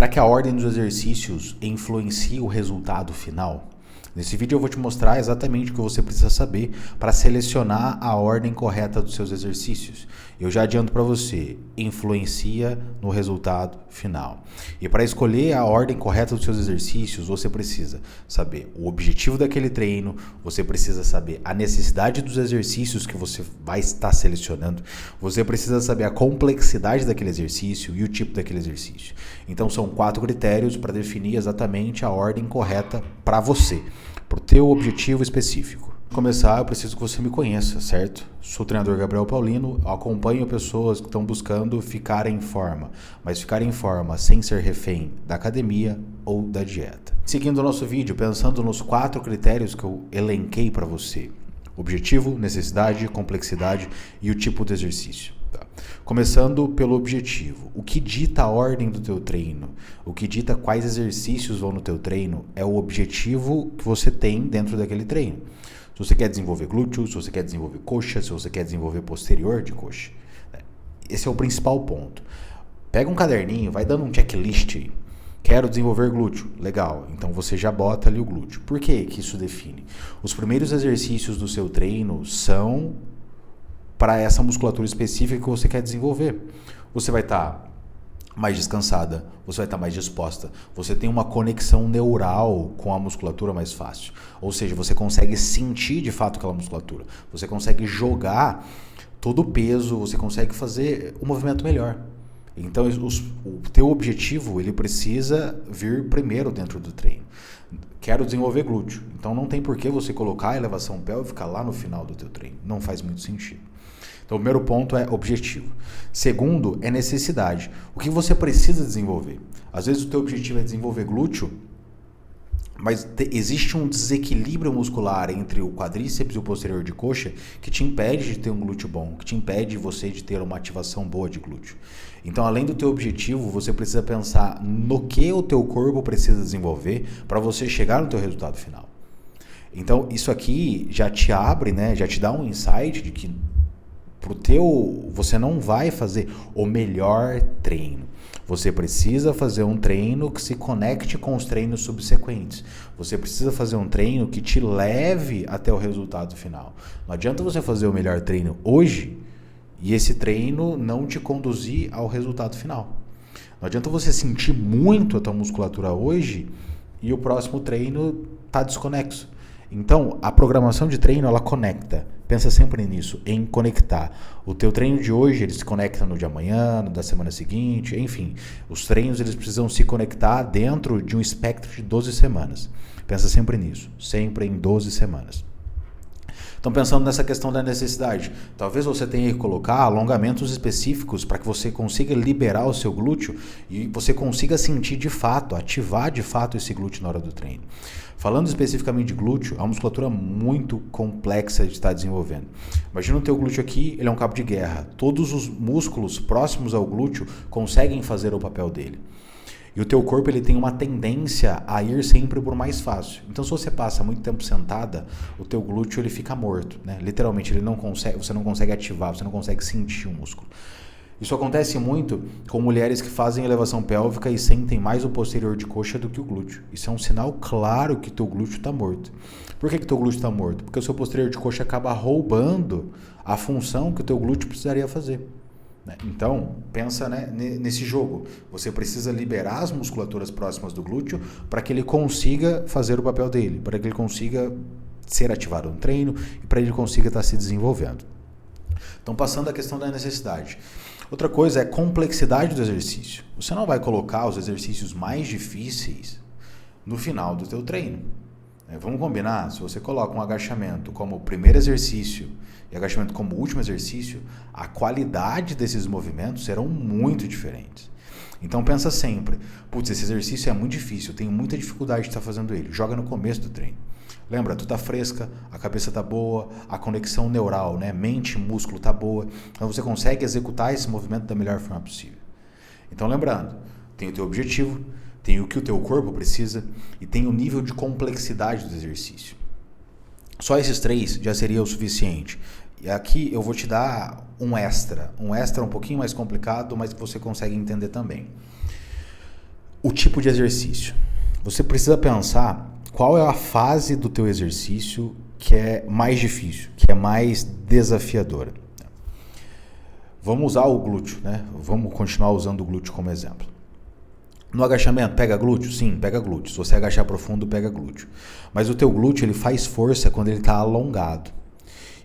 Será que a ordem dos exercícios influencia o resultado final? Nesse vídeo eu vou te mostrar exatamente o que você precisa saber para selecionar a ordem correta dos seus exercícios. Eu já adianto para você, influencia no resultado final. E para escolher a ordem correta dos seus exercícios, você precisa saber o objetivo daquele treino, você precisa saber a necessidade dos exercícios que você vai estar selecionando, você precisa saber a complexidade daquele exercício e o tipo daquele exercício. Então são 4 critérios para definir exatamente a ordem correta para você, para o teu objetivo específico. Para começar, eu preciso que você me conheça, certo? Sou o treinador Gabriel Paulino, acompanho pessoas que estão buscando ficar em forma, mas ficar em forma sem ser refém da academia ou da dieta. Seguindo o nosso vídeo, pensando nos 4 critérios que eu elenquei para você: objetivo, necessidade, complexidade e o tipo de exercício. Começando pelo objetivo. O que dita a ordem do teu treino, o que dita quais exercícios vão no teu treino, é o objetivo que você tem dentro daquele treino. Se você quer desenvolver glúteo, se você quer desenvolver coxa, se você quer desenvolver posterior de coxa. Esse é o principal ponto. Pega um caderninho, vai dando um checklist aí. Quero desenvolver glúteo. Legal, então você já bota ali o glúteo. Por que isso define? Os primeiros exercícios do seu treino são para essa musculatura específica que você quer desenvolver. Você vai estar mais descansada, você vai estar mais disposta, você tem uma conexão neural com a musculatura mais fácil. Ou seja, você consegue sentir de fato aquela musculatura, você consegue jogar todo o peso, você consegue fazer o movimento melhor. Então o teu objetivo ele precisa vir primeiro dentro do treino. Quero desenvolver glúteo, então não tem por que você colocar a elevação pélvica lá no final do teu treino, não faz muito sentido. Então o primeiro ponto é objetivo. Segundo é necessidade. O que você precisa desenvolver? Às vezes o teu objetivo é desenvolver glúteo, mas existe um desequilíbrio muscular entre o quadríceps e o posterior de coxa que te impede de ter um glúteo bom, que te impede você de ter uma ativação boa de glúteo. Então, além do teu objetivo, você precisa pensar no que o teu corpo precisa desenvolver para você chegar no teu resultado final. Então, isso aqui já te abre, né? Já te dá um insight de que você não vai fazer o melhor treino. Você precisa fazer um treino que se conecte com os treinos subsequentes. Você precisa fazer um treino que te leve até o resultado final. Não adianta você fazer o melhor treino hoje e esse treino não te conduzir ao resultado final. Não adianta você sentir muito a tua musculatura hoje e o próximo treino está desconexo. Então, a programação de treino, ela conecta. Pensa sempre nisso, em conectar. O teu treino de hoje, ele se conecta no de amanhã, no da semana seguinte, enfim. Os treinos, eles precisam se conectar dentro de um espectro de 12 semanas. Pensa sempre nisso, sempre em 12 semanas. Então, pensando nessa questão da necessidade, talvez você tenha que colocar alongamentos específicos para que você consiga liberar o seu glúteo e você consiga sentir de fato, ativar de fato esse glúteo na hora do treino. Falando especificamente de glúteo, é uma musculatura muito complexa de estar desenvolvendo. Imagina o teu glúteo aqui, ele é um cabo de guerra. Todos os músculos próximos ao glúteo conseguem fazer o papel dele. E o teu corpo ele tem uma tendência a ir sempre por mais fácil. Então, se você passa muito tempo sentada, o teu glúteo ele fica morto, né? Literalmente, você não consegue ativar, você não consegue sentir o músculo. Isso acontece muito com mulheres que fazem elevação pélvica e sentem mais o posterior de coxa do que o glúteo. Isso é um sinal claro que teu glúteo está morto. Por que teu glúteo está morto? Porque o seu posterior de coxa acaba roubando a função que o teu glúteo precisaria fazer. Então, pensa, né, nesse jogo. Você precisa liberar as musculaturas próximas do glúteo para que ele consiga fazer o papel dele, para que ele consiga ser ativado no treino e para que ele consiga estar se desenvolvendo. Então, passando à questão da necessidade. Outra coisa é a complexidade do exercício. Você não vai colocar os exercícios mais difíceis no final do teu treino. Vamos combinar, se você coloca um agachamento como primeiro exercício e agachamento como último exercício, a qualidade desses movimentos serão muito diferentes. Então pensa sempre, esse exercício é muito difícil, eu tenho muita dificuldade de estar fazendo ele. Joga no começo do treino. Lembra, tu tá fresca, a cabeça tá boa, a conexão neural, né, mente e músculo tá boa, então você consegue executar esse movimento da melhor forma possível. Então lembrando, tem o teu objetivo, tem o que o teu corpo precisa e tem o nível de complexidade do exercício. Só esses 3 já seria o suficiente. E aqui eu vou te dar um extra um pouquinho mais complicado, mas que você consegue entender também. O tipo de exercício. Você precisa pensar qual é a fase do teu exercício que é mais difícil, que é mais desafiadora. Vamos usar o glúteo, né? Vamos continuar usando o glúteo como exemplo. No agachamento, pega glúteo? Sim, pega glúteo. Se você agachar profundo, pega glúteo. Mas o teu glúteo, ele faz força quando ele está alongado.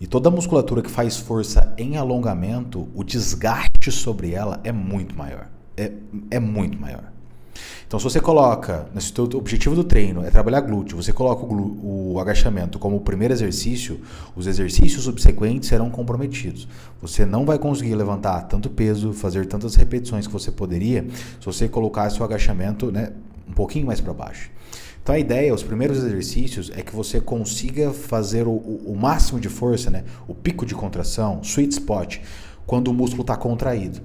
E toda musculatura que faz força em alongamento, o desgaste sobre ela é muito maior. É muito maior. Então, se você coloca, se o teu objetivo do treino é trabalhar glúteo, você coloca o agachamento como o primeiro exercício, os exercícios subsequentes serão comprometidos. Você não vai conseguir levantar tanto peso, fazer tantas repetições que você poderia, se você colocasse o agachamento, né, um pouquinho mais para baixo. Então, a ideia, os primeiros exercícios, é que você consiga fazer o máximo de força, né, o pico de contração, sweet spot, quando o músculo está contraído.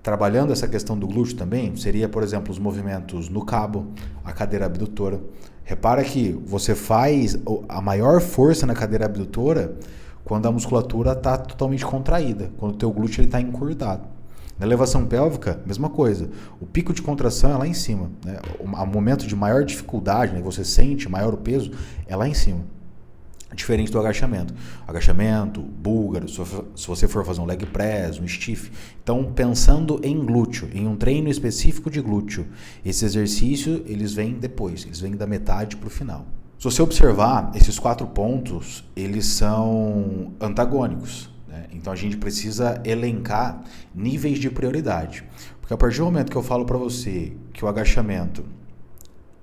Trabalhando essa questão do glúteo também, seria, por exemplo, os movimentos no cabo, a cadeira abdutora. Repara que você faz a maior força na cadeira abdutora quando a musculatura está totalmente contraída, quando o teu glúteo está encurtado. Na elevação pélvica, mesma coisa. O pico de contração é lá em cima, né? O momento de maior dificuldade, né? Você sente maior o peso, é lá em cima. Diferente do agachamento. Agachamento, búlgaro, se você for fazer um leg press, um stiff. Então, pensando em glúteo, em um treino específico de glúteo, esse exercício, eles vêm depois, eles vêm da metade para o final. Se você observar, esses 4 pontos, eles são antagônicos, né? Então, a gente precisa elencar níveis de prioridade. Porque a partir do momento que eu falo para você que o agachamento,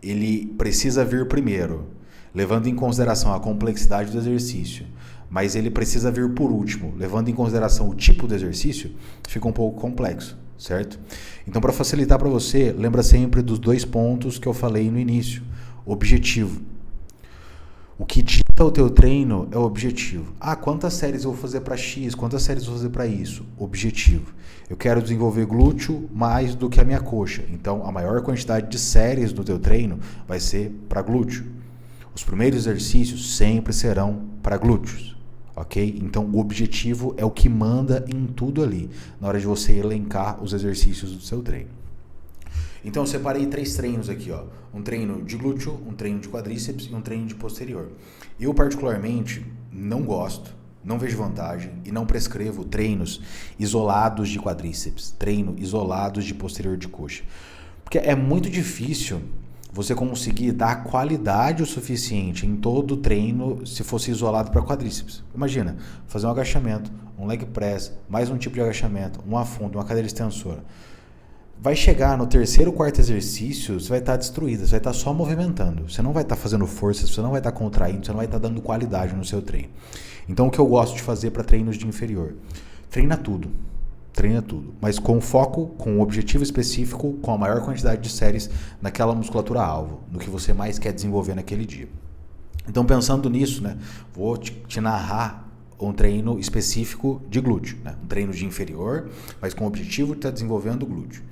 ele precisa vir primeiro, levando em consideração a complexidade do exercício, mas ele precisa vir por último, levando em consideração o tipo do exercício, fica um pouco complexo, certo? Então, para facilitar para você, lembra sempre dos 2 pontos que eu falei no início. Objetivo. O que dita o teu treino é o objetivo. Quantas séries eu vou fazer para X? Quantas séries eu vou fazer para isso? Objetivo. Eu quero desenvolver glúteo mais do que a minha coxa. Então, a maior quantidade de séries do teu treino vai ser para glúteo. Os primeiros exercícios sempre serão para glúteos, ok? Então, o objetivo é o que manda em tudo ali, na hora de você elencar os exercícios do seu treino. Então, eu separei 3 treinos aqui, ó. Um treino de glúteo, um treino de quadríceps e um treino de posterior. Eu, particularmente, não gosto, não vejo vantagem e não prescrevo treinos isolados de quadríceps, treino isolados de posterior de coxa. Porque é muito difícil você conseguir dar qualidade o suficiente em todo o treino se fosse isolado para quadríceps. Imagina, fazer um agachamento, um leg press, mais um tipo de agachamento, um afundo, uma cadeira extensora. Vai chegar no 3º, 4º exercício, você vai estar destruído, você vai estar só movimentando. Você não vai estar fazendo força, você não vai estar contraindo, você não vai estar dando qualidade no seu treino. Então, o que eu gosto de fazer para treinos de inferior? Treina tudo, mas com foco, com um objetivo específico, com a maior quantidade de séries naquela musculatura-alvo, no que você mais quer desenvolver naquele dia. Então, pensando nisso, né, vou te narrar um treino específico de glúteo, né, um treino de inferior, mas com o objetivo de estar desenvolvendo o glúteo.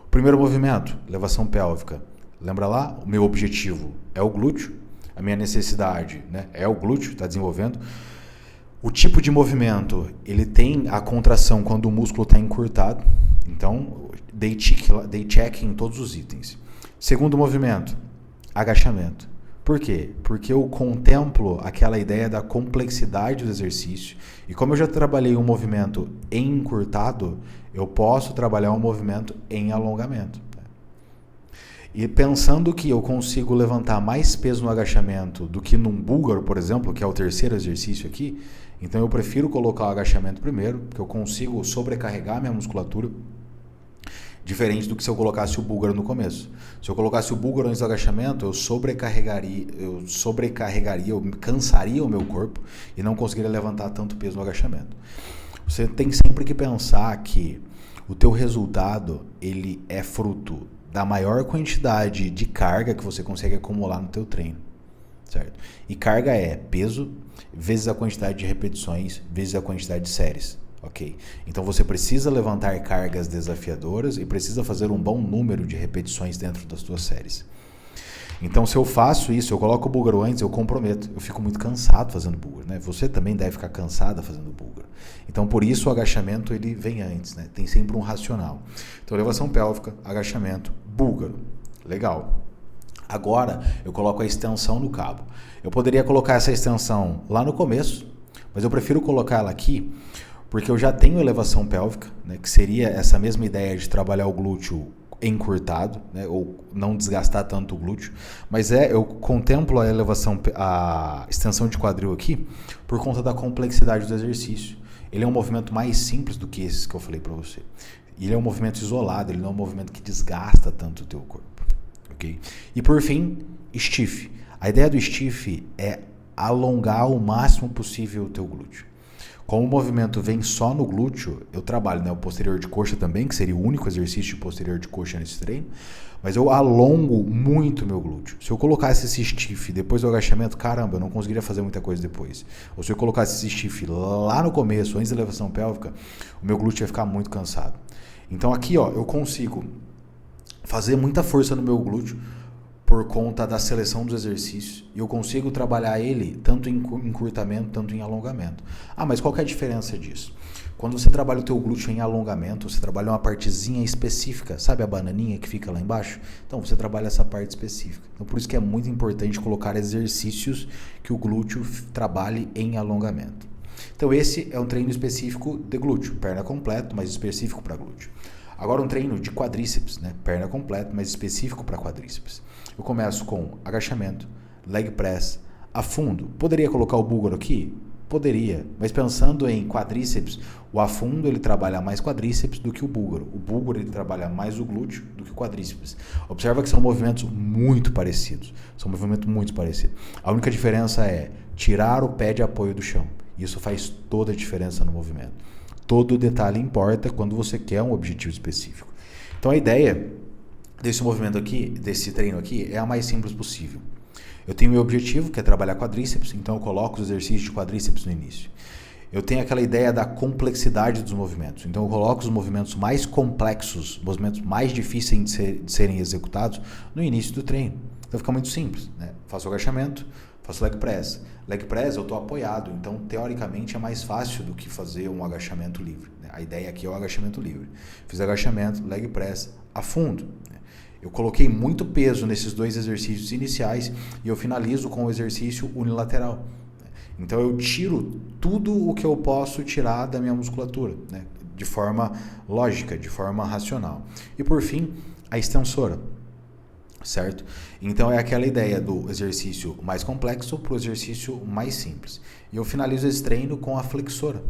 O primeiro movimento, elevação pélvica. Lembra lá? O meu objetivo é o glúteo, a minha necessidade, né, é o glúteo, está desenvolvendo. O tipo de movimento, ele tem a contração quando o músculo está encurtado. Então, dei check em todos os itens. Segundo movimento, agachamento. Por quê? Porque eu contemplo aquela ideia da complexidade do exercício. E como eu já trabalhei um movimento em encurtado, eu posso trabalhar um movimento em alongamento. E pensando que eu consigo levantar mais peso no agachamento do que num búlgaro, por exemplo, que é o 3º exercício aqui, então eu prefiro colocar o agachamento primeiro, porque eu consigo sobrecarregar minha musculatura, diferente do que se eu colocasse o búlgaro no começo. Se eu colocasse o búlgaro antes do agachamento, eu cansaria o meu corpo e não conseguiria levantar tanto peso no agachamento. Você tem sempre que pensar que o teu resultado, ele é fruto da maior quantidade de carga que você consegue acumular no teu treino, certo? E carga é peso vezes a quantidade de repetições vezes a quantidade de séries, ok? Então você precisa levantar cargas desafiadoras e precisa fazer um bom número de repetições dentro das suas séries. Então, se eu faço isso, eu coloco o búlgaro antes, eu comprometo. Eu fico muito cansado fazendo búlgaro, né? Você também deve ficar cansada fazendo búlgaro. Então, por isso o agachamento ele vem antes, né? Tem sempre um racional. Então, elevação pélvica, agachamento, búlgaro. Legal. Agora eu coloco a extensão no cabo. Eu poderia colocar essa extensão lá no começo, mas eu prefiro colocar ela aqui porque eu já tenho elevação pélvica, né, que seria essa mesma ideia de trabalhar o glúteo encurtado, né, ou não desgastar tanto o glúteo, mas eu contemplo a extensão de quadril aqui por conta da complexidade do exercício. Ele é um movimento mais simples do que esses que eu falei para você. Ele é um movimento isolado, ele não é um movimento que desgasta tanto o teu corpo. Okay? E por fim, stiff. A ideia do stiff é alongar o máximo possível o teu glúteo. Como o movimento vem só no glúteo, eu trabalho, né, o posterior de coxa também, que seria o único exercício de posterior de coxa nesse treino, mas eu alongo muito meu glúteo. Se eu colocasse esse stiff depois do agachamento, caramba, eu não conseguiria fazer muita coisa depois. Ou se eu colocasse esse stiff lá no começo, antes da elevação pélvica, o meu glúteo ia ficar muito cansado. Então aqui, ó, eu consigo fazer muita força no meu glúteo por conta da seleção dos exercícios e eu consigo trabalhar ele tanto em encurtamento, tanto em alongamento. Ah, mas qual que é a diferença disso? Quando você trabalha o teu glúteo em alongamento, você trabalha uma partezinha específica, sabe a bananinha que fica lá embaixo? Então você trabalha essa parte específica. Então por isso que é muito importante colocar exercícios que o glúteo trabalhe em alongamento. Então esse é um treino específico de glúteo, perna completa, mas específico para glúteo. Agora um treino de quadríceps, né? Perna completa, mas específico para quadríceps. Eu começo com agachamento, leg press, afundo. Poderia colocar o búlgaro aqui? Poderia, mas pensando em quadríceps, o afundo ele trabalha mais quadríceps do que o búlgaro. O búlgaro ele trabalha mais o glúteo do que o quadríceps. Observa que são movimentos muito parecidos. A única diferença é tirar o pé de apoio do chão. Isso faz toda a diferença no movimento. Todo detalhe importa quando você quer um objetivo específico. Então a ideia desse movimento aqui, desse treino aqui, é a mais simples possível. Eu tenho o meu objetivo, que é trabalhar quadríceps, então eu coloco os exercícios de quadríceps no início. Eu tenho aquela ideia da complexidade dos movimentos, então eu coloco os movimentos mais complexos, movimentos mais difíceis de serem executados no início do treino. Então fica muito simples, né? Faço o agachamento, faço leg press. Leg press eu estou apoiado, então teoricamente é mais fácil do que fazer um agachamento livre. Né? A ideia aqui é o agachamento livre. Fiz agachamento, leg press, afundo. Né? Eu coloquei muito peso nesses dois exercícios iniciais e eu finalizo com o exercício unilateral. Né? Então eu tiro tudo o que eu posso tirar da minha musculatura, né? De forma lógica, de forma racional. E por fim, a extensora. Certo? Então é aquela ideia do exercício mais complexo para o exercício mais simples. E eu finalizo esse treino com a flexora.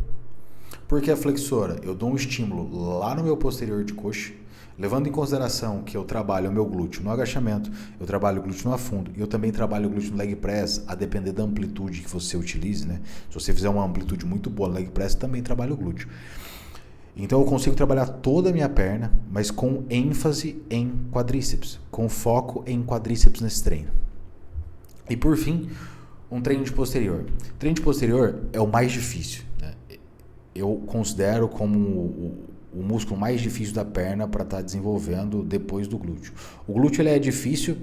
Por que a flexora? Eu dou um estímulo lá no meu posterior de coxa, levando em consideração que eu trabalho o meu glúteo no agachamento, eu trabalho o glúteo no afundo e eu também trabalho o glúteo no leg press, a depender da amplitude que você utilize, né? Se você fizer uma amplitude muito boa no leg press, também trabalho o glúteo. Então eu consigo trabalhar toda a minha perna, mas com ênfase em quadríceps, com foco em quadríceps nesse treino. E por fim, um treino de posterior. O treino de posterior é o mais difícil, né? Eu considero como o músculo mais difícil da perna para estar desenvolvendo depois do glúteo. O glúteo ele é difícil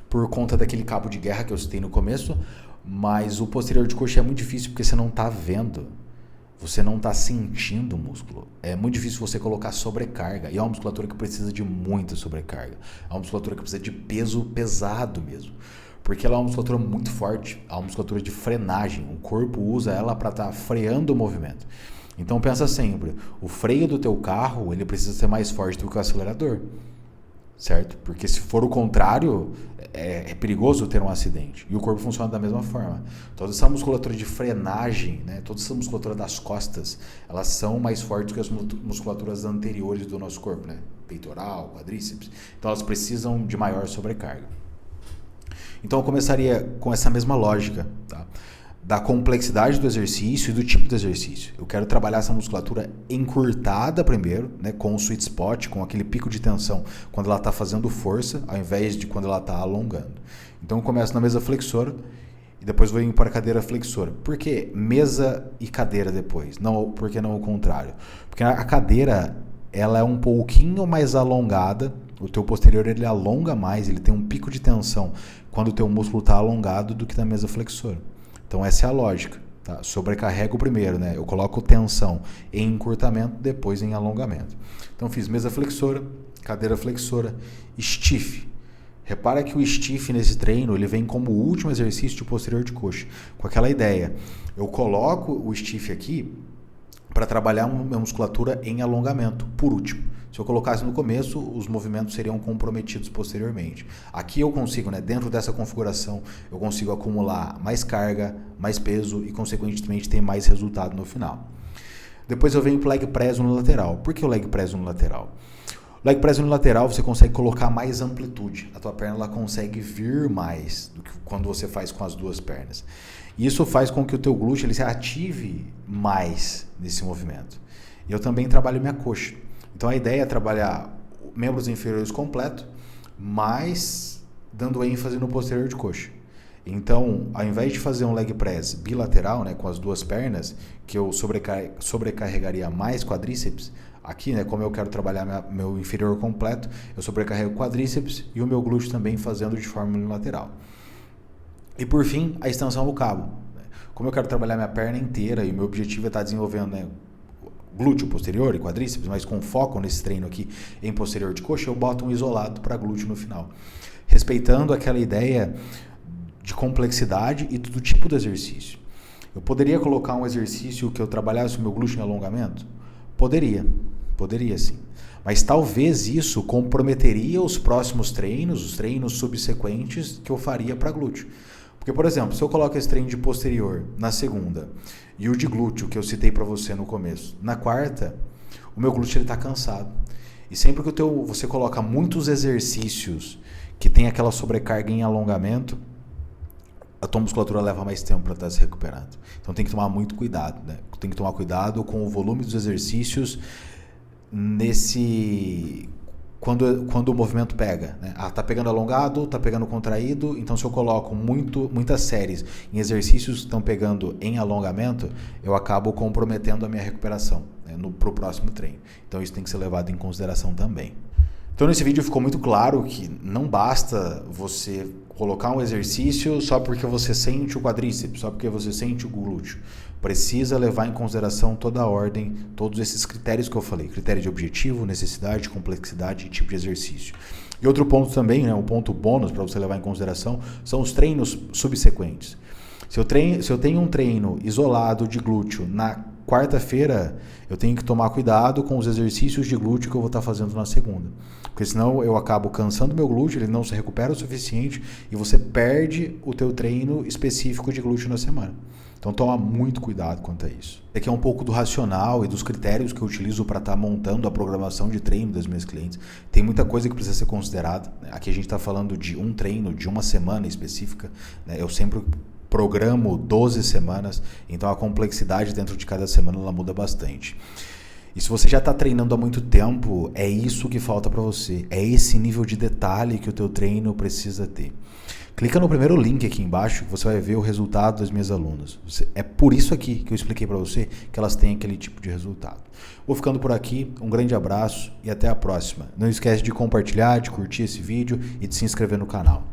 por conta daquele cabo de guerra que eu citei no começo, mas o posterior de coxa é muito difícil porque você não está vendo. Você não está sentindo o músculo. É muito difícil você colocar sobrecarga. E é uma musculatura que precisa de muita sobrecarga. É uma musculatura que precisa de peso pesado mesmo. Porque ela é uma musculatura muito forte. É uma musculatura de frenagem. O corpo usa ela para estar freando o movimento. Então pensa sempre, o freio do teu carro ele precisa ser mais forte do que o acelerador. Certo? Porque se for o contrário, é perigoso ter um acidente. E o corpo funciona da mesma forma. Toda essa musculatura de frenagem, né, toda essa musculatura das costas, elas são mais fortes que as musculaturas anteriores do nosso corpo, né? Peitoral, quadríceps. Então elas precisam de maior sobrecarga. Então eu começaria com essa mesma lógica, tá? Da complexidade do exercício e do tipo do exercício. Eu quero trabalhar essa musculatura encurtada primeiro, né, com o sweet spot, com aquele pico de tensão quando ela está fazendo força, ao invés de quando ela está alongando. Então eu começo na mesa flexora e depois vou indo para a cadeira flexora. Por que mesa e cadeira depois? Não, por que não o contrário? Porque a cadeira ela é um pouquinho mais alongada, o teu posterior ele alonga mais, ele tem um pico de tensão quando o teu músculo está alongado do que na mesa flexora. Então essa é a lógica, tá? Sobrecarrego primeiro, né? Eu coloco tensão em encurtamento, depois em alongamento. Então fiz mesa flexora, cadeira flexora, stiff. Repara que o stiff nesse treino ele vem como o último exercício de posterior de coxa, com aquela ideia. Eu coloco o stiff aqui para trabalhar uma musculatura em alongamento, por último. Se eu colocasse no começo, os movimentos seriam comprometidos posteriormente. Aqui eu consigo, dentro dessa configuração, eu consigo acumular mais carga, mais peso e, consequentemente, ter mais resultado no final. Depois eu venho para o leg press no lateral. Por que o leg press no lateral? O leg press no lateral você consegue colocar mais amplitude. A tua perna ela consegue vir mais do que quando você faz com as duas pernas. E isso faz com que o teu glúteo ele se ative mais nesse movimento. E eu também trabalho minha coxa. Então a ideia é trabalhar membros inferiores completo, mas dando ênfase no posterior de coxa. Então, ao invés de fazer um leg press bilateral, com as duas pernas, que eu sobrecarregaria mais quadríceps, aqui, como eu quero trabalhar meu inferior completo, eu sobrecarrego quadríceps e o meu glúteo também fazendo de forma unilateral. E por fim, a extensão do cabo. Como eu quero trabalhar minha perna inteira e o meu objetivo é estar desenvolvendo glúteo posterior e quadríceps, mas com foco nesse treino aqui em posterior de coxa, eu boto um isolado para glúteo no final. Respeitando aquela ideia de complexidade e do tipo do exercício. Eu poderia colocar um exercício que eu trabalhasse o meu glúteo em alongamento? Poderia sim. Mas talvez isso comprometeria os próximos treinos, os treinos subsequentes que eu faria para glúteo. Porque, por exemplo, se eu coloco esse treino de posterior na segunda e o de glúteo que eu citei para você no começo, na quarta, o meu glúteo está cansado. E sempre que você coloca muitos exercícios que tem aquela sobrecarga em alongamento, a tua musculatura leva mais tempo para estar se recuperando. Então tem que tomar muito cuidado. Tem que tomar cuidado com o volume dos exercícios quando o movimento pega. Tá pegando alongado, tá pegando contraído, então se eu coloco muitas séries em exercícios que estão pegando em alongamento, eu acabo comprometendo a minha recuperação para o próximo treino. Então isso tem que ser levado em consideração também. Então nesse vídeo ficou muito claro que não basta você colocar um exercício só porque você sente o quadríceps, só porque você sente o glúteo. Precisa levar em consideração toda a ordem, todos esses critérios que eu falei. Critério de objetivo, necessidade, complexidade e tipo de exercício. E outro ponto também, um ponto bônus para você levar em consideração, são os treinos subsequentes. Se eu tenho um treino isolado de glúteo na quarta-feira, eu tenho que tomar cuidado com os exercícios de glúteo que eu vou estar fazendo na segunda. Porque senão eu acabo cansando meu glúteo, ele não se recupera o suficiente e você perde o teu treino específico de glúteo na semana. Então toma muito cuidado quanto a isso. Aqui é um pouco do racional e dos critérios que eu utilizo para estar montando a programação de treino das minhas clientes. Tem muita coisa que precisa ser considerada. Aqui a gente está falando de um treino, de uma semana específica. Eu sempre programo 12 semanas, então a complexidade dentro de cada semana ela muda bastante. E se você já está treinando há muito tempo, é isso que falta para você. É esse nível de detalhe que o teu treino precisa ter. Clica no primeiro link aqui embaixo que você vai ver o resultado das minhas alunas. É por isso aqui que eu expliquei para você que elas têm aquele tipo de resultado. Vou ficando por aqui, um grande abraço e até a próxima. Não esquece de compartilhar, de curtir esse vídeo e de se inscrever no canal.